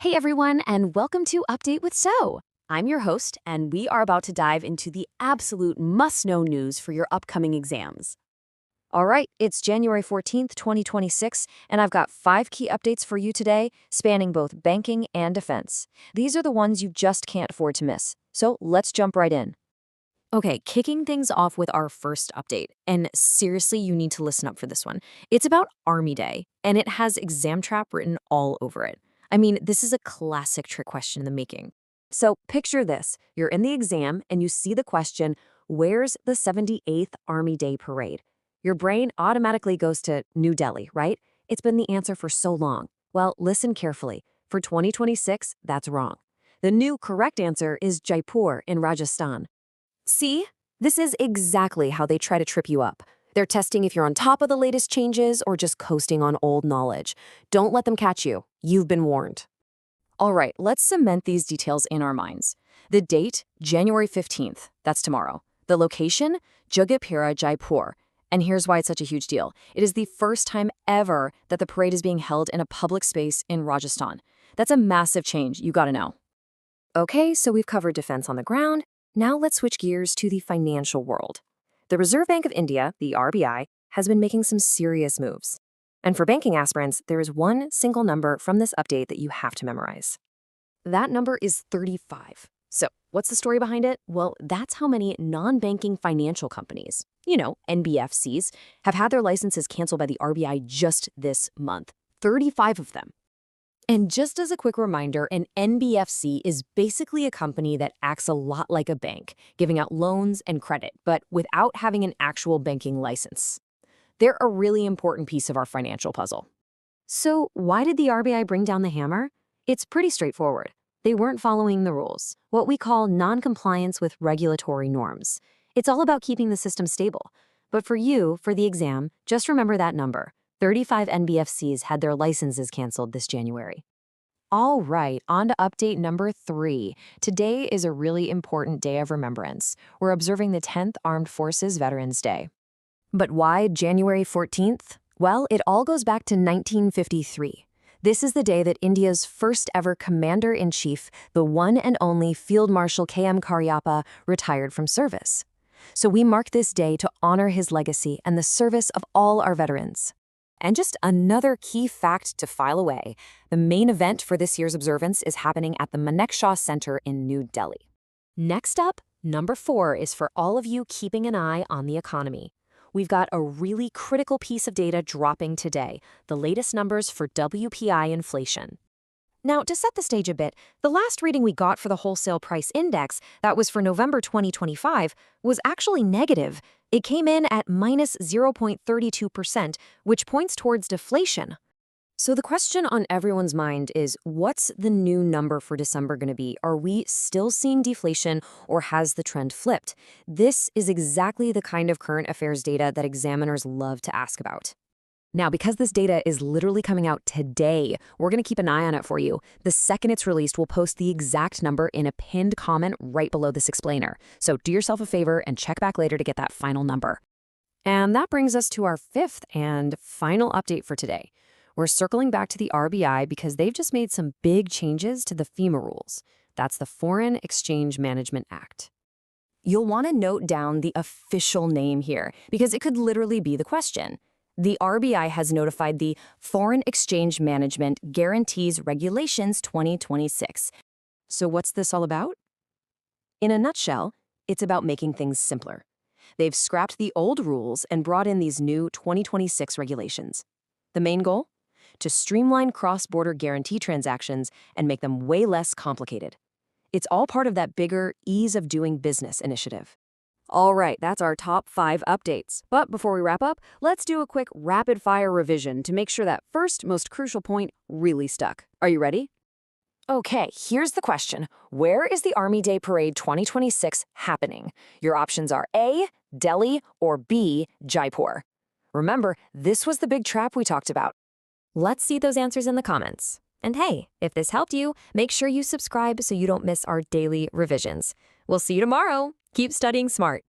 Hey everyone, and welcome to Update with So. I'm your host, and we are about to dive into the absolute must-know news for your upcoming exams. All right, it's January 14th, 2026, and I've got 5 key updates for you today, spanning both banking and defense. These are the ones you just can't afford to miss. So let's jump right in. Okay, kicking things off with our first update, and seriously, you need to listen up for this one. It's about Army Day, and it has exam trap written all over it. I mean, this is a classic trick question in the making. So picture this. You're in the exam and you see the question, where's the 78th Army Day Parade? Your brain automatically goes to New Delhi, right? It's been the answer for so long. Well, listen carefully. For 2026, that's wrong. The new correct answer is Jaipur in Rajasthan. See? This is exactly how they try to trip you up. They're testing if you're on top of the latest changes or just coasting on old knowledge. Don't let them catch you. You've been warned. All right, let's cement these details in our minds. The date, January 15th. That's tomorrow. The location, Jagatpura, Jaipur. And here's why it's such a huge deal. It is the first time ever that the parade is being held in a public space in Rajasthan. That's a massive change, you gotta know. Okay, so we've covered defense on the ground. Now let's switch gears to the financial world. The Reserve Bank of India, the RBI, has been making some serious moves. And for banking aspirants, there is one single number from this update that you have to memorize. That number is 35. So what's the story behind it? Well, that's how many non-banking financial companies, NBFCs, have had their licenses canceled by the RBI just this month. 35 of them. And just as a quick reminder, an NBFC is basically a company that acts a lot like a bank, giving out loans and credit, but without having an actual banking license. They're a really important piece of our financial puzzle. So why did the RBI bring down the hammer? It's pretty straightforward. They weren't following the rules, what we call non-compliance with regulatory norms. It's all about keeping the system stable. But for you, for the exam, just remember that number. 35 NBFCs had their licenses canceled this January. All right, on to update number 3. Today is a really important day of remembrance. We're observing the 10th Armed Forces Veterans Day. But why January 14th? Well, it all goes back to 1953. This is the day that India's first ever commander-in-chief, the one and only Field Marshal Cariappa, retired from service. So we mark this day to honor his legacy and the service of all our veterans. And just another key fact to file away, the main event for this year's observance is happening at the Manekshaw Center in New Delhi. Next up, number 4 is for all of you keeping an eye on the economy. We've got a really critical piece of data dropping today, the latest numbers for WPI inflation. Now, to set the stage a bit, the last reading we got for the wholesale price index, that was for November 2025, was actually negative. It came in at minus 0.32%, which points towards deflation. So the question on everyone's mind is, what's the new number for December going to be? Are we still seeing deflation, or has the trend flipped? This is exactly the kind of current affairs data that examiners love to ask about. Now, because this data is literally coming out today, we're going to keep an eye on it for you. The second it's released, we'll post the exact number in a pinned comment right below this explainer. So do yourself a favor and check back later to get that final number. And that brings us to our 5th and final update for today. We're circling back to the RBI because they've just made some big changes to the FEMA rules. That's the Foreign Exchange Management Act. You'll want to note down the official name here because it could literally be the question. The RBI has notified the Foreign Exchange Management Guarantees Regulations 2026. So what's this all about? In a nutshell, it's about making things simpler. They've scrapped the old rules and brought in these new 2026 regulations. The main goal? To streamline cross-border guarantee transactions and make them way less complicated. It's all part of that bigger ease of doing business initiative. All right, that's our top 5 updates. But before we wrap up, let's do a quick rapid-fire revision to make sure that first, most crucial point really stuck. Are you ready? Okay, here's the question. Where is the Army Day Parade 2026 happening? Your options are A, Delhi, or B, Jaipur. Remember, this was the big trap we talked about. Let's see those answers in the comments. And hey, if this helped you, make sure you subscribe so you don't miss our daily revisions. We'll see you tomorrow. Keep studying smart.